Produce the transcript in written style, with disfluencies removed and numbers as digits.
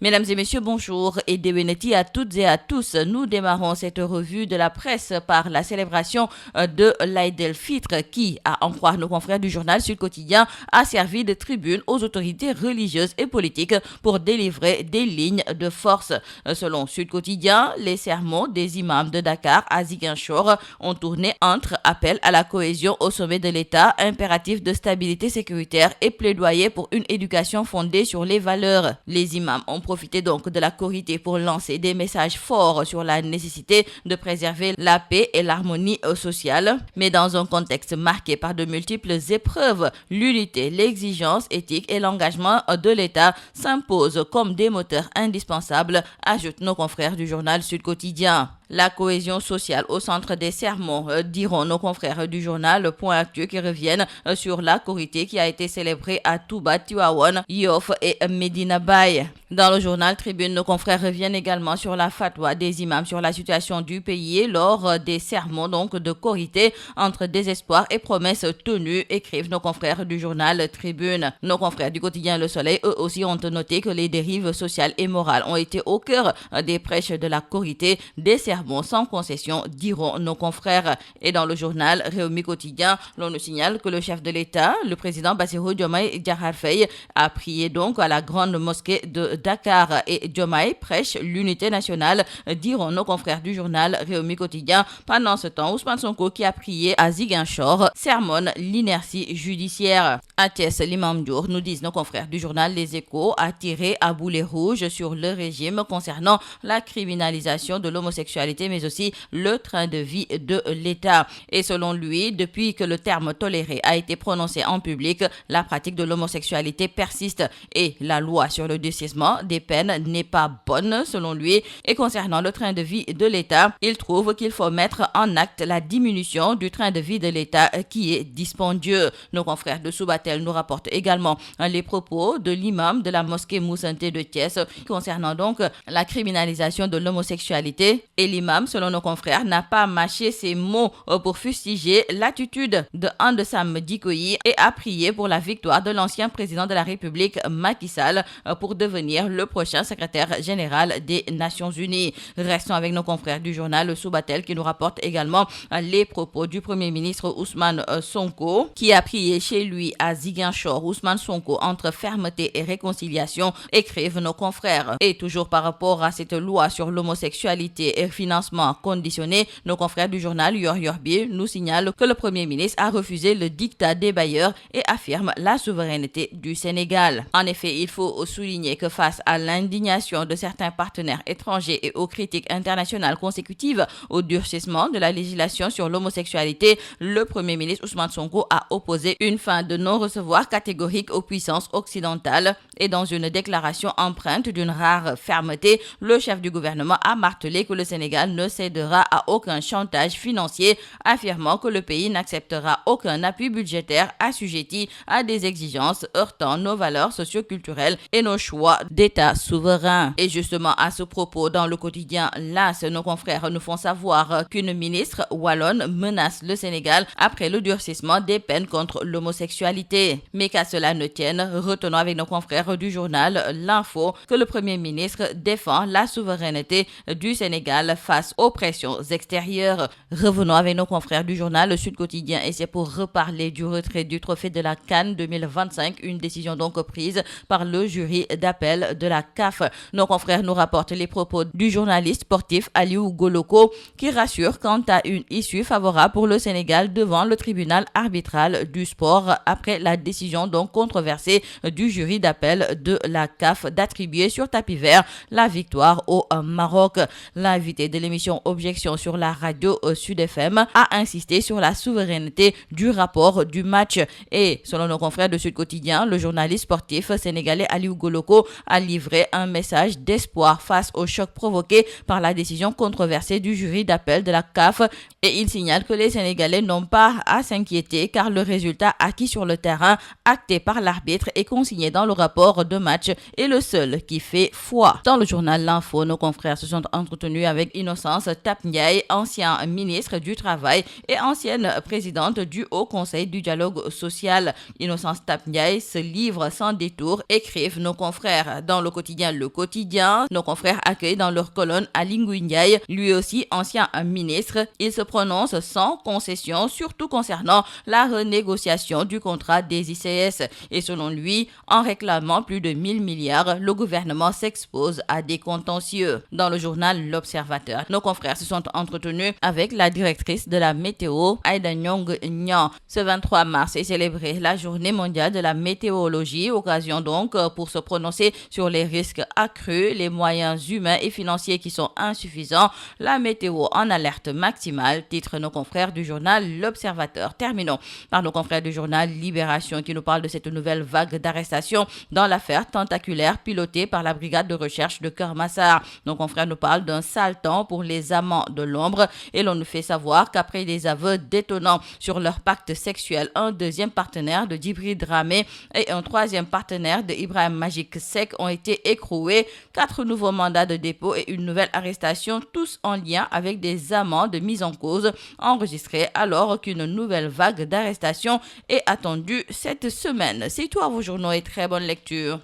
Mesdames et messieurs, bonjour et Deweneti à toutes et à tous. Nous démarrons cette revue de la presse par la célébration de l'Aïd el-Fitr qui, à en croire nos confrères du journal Sud Quotidien, a servi de tribune aux autorités religieuses et politiques pour délivrer des lignes de force. Selon Sud Quotidien, les sermons des imams de Dakar à Ziguinchor ont tourné entre appel à la cohésion au sommet de l'État, impératif de stabilité sécuritaire et plaidoyer pour une éducation fondée sur les valeurs. Les imams ont profité donc de la Korité pour lancer des messages forts sur la nécessité de préserver la paix et l'harmonie sociale. Mais dans un contexte marqué par de multiples épreuves, l'unité, l'exigence éthique et l'engagement de l'État s'imposent comme des moteurs indispensables, ajoutent nos confrères du journal Sud Quotidien. La cohésion sociale au centre des sermons, diront nos confrères du journal Point Actu qui reviennent sur la Korité qui a été célébrée à Touba, Tivaouane, Yoff et Medina Baye. Dans le journal Tribune, nos confrères reviennent également sur la fatwa des imams sur la situation du pays lors des sermons donc de Korité entre désespoir et promesses tenues, écrivent nos confrères du journal Tribune. Nos confrères du quotidien Le Soleil, eux aussi, ont noté que les dérives sociales et morales ont été au cœur des prêches de la Korité, des sermons sans concession, diront nos confrères. Et dans le journal Réumi Quotidien, l'on nous signale que le chef de l'État, le président Bassirou Diomaye Diakhar Faye, a prié donc à la grande mosquée de Dakar et Diomaye prêche l'unité nationale, diront nos confrères du journal Réumi Quotidien. Pendant ce temps, Ousmane Sonko, qui a prié à Ziguinchor, sermonne l'inertie judiciaire. À Thiès, l'imam Diour, nous disent nos confrères du journal Les Échos, a tiré à boulet rouge sur le régime concernant la criminalisation de l'homosexualité, mais aussi le train de vie de l'État. Et selon lui, depuis que le terme toléré a été prononcé en public, la pratique de l'homosexualité persiste et la loi sur le durcissement des peines n'est pas bonne, selon lui. Et concernant le train de vie de l'État, il trouve qu'il faut mettre en acte la diminution du train de vie de l'État qui est dispendieux. Nos confrères de Subatel nous rapportent également les propos de l'imam de la mosquée Moussanté de Thiès concernant donc la criminalisation de l'homosexualité. Et l'imam, selon nos confrères, n'a pas mâché ses mots pour fustiger l'attitude de Andesam Dikoyi et a prié pour la victoire de l'ancien président de la République Macky Sall pour devenir le prochain secrétaire général des Nations Unies. Restons avec nos confrères du journal Subatel qui nous rapporte également les propos du Premier ministre Ousmane Sonko qui a prié chez lui à Ziguinchor. Ousmane Sonko entre fermeté et réconciliation, écrivent nos confrères. Et toujours par rapport à cette loi sur l'homosexualité et financement conditionné, nos confrères du journal Yor Yorbi nous signalent que le Premier ministre a refusé le diktat des bailleurs et affirme la souveraineté du Sénégal. En effet, il faut souligner que face à l'indignation de certains partenaires étrangers et aux critiques internationales consécutives au durcissement de la législation sur l'homosexualité, le Premier ministre Ousmane Sonko a opposé une fin de non-recevoir catégorique aux puissances occidentales. Et dans une déclaration empreinte d'une rare fermeté, le chef du gouvernement a martelé que le Sénégal ne cédera à aucun chantage financier, affirmant que le pays n'acceptera aucun appui budgétaire assujetti à des exigences heurtant nos valeurs socio-culturelles et nos choix d'État souverain. Et justement, à ce propos, dans le quotidien LAS, nos confrères nous font savoir qu'une ministre wallonne menace le Sénégal après le durcissement des peines contre l'homosexualité. Mais qu'à cela ne tienne, retenons avec nos confrères du journal L'Info que le Premier ministre défend la souveraineté du Sénégal face aux pressions extérieures. Revenons avec nos confrères du journal Le Sud Quotidien et c'est pour reparler du retrait du trophée de la CAN 2025, une décision donc prise par le jury d'appel de la CAF. Nos confrères nous rapportent les propos du journaliste sportif Aliou Goloko qui rassure quant à une issue favorable pour le Sénégal devant le tribunal arbitral du sport après la décision donc controversée du jury d'appel de la CAF d'attribuer sur tapis vert la victoire au Maroc. L'invité de l'émission Objection sur la radio Sud FM a insisté sur la souveraineté du rapport du match. Et selon nos confrères de Sud Quotidien, le journaliste sportif sénégalais Aliou Goloko a livré un message d'espoir face au choc provoqué par la décision controversée du jury d'appel de la CAF. Et il signale que les Sénégalais n'ont pas à s'inquiéter car le résultat acquis sur le terrain terrain acté par l'arbitre et consigné dans le rapport de match est le seul qui fait foi. Dans le journal L'Info, nos confrères se sont entretenus avec Innocence Ntap Ndiaye, ancien ministre du Travail et ancienne présidente du Haut Conseil du dialogue social. Innocence Ntap Ndiaye se livre sans détour, écrivent nos confrères. Dans le quotidien Le Quotidien, nos confrères accueillent dans leur colonne Aly Ngouille Ndiaye, lui aussi ancien ministre. Il se prononce sans concession, surtout concernant la renégociation du contrat des ICS. Et selon lui, en réclamant plus de 1000 milliards, le gouvernement s'expose à des contentieux. Dans le journal L'Observateur, nos confrères se sont entretenus avec la directrice de la météo, Aïda Nyong Nyan. Ce 23 mars est célébrée la journée mondiale de la météorologie, occasion donc pour se prononcer sur les risques accrus, les moyens humains et financiers qui sont insuffisants, la météo en alerte maximale, titre nos confrères du journal L'Observateur. Terminons par nos confrères du journal Libération qui nous parle de cette nouvelle vague d'arrestations dans l'affaire tentaculaire pilotée par la brigade de recherche de Keur Massar. Nos confrères nous parlent d'un sale temps pour les amants de l'ombre et l'on nous fait savoir qu'après des aveux détonnants sur leur pacte sexuel, un deuxième partenaire de Djibril Dramé et un troisième partenaire de Ibrahim Magic Seck ont été écroués. 4 nouveaux mandats de dépôt et une nouvelle arrestation, tous en lien avec des amendes mises en cause enregistrées alors qu'une nouvelle vague d'arrestations est attendue cette semaine. C'est tout à vos journaux et très bonne lecture.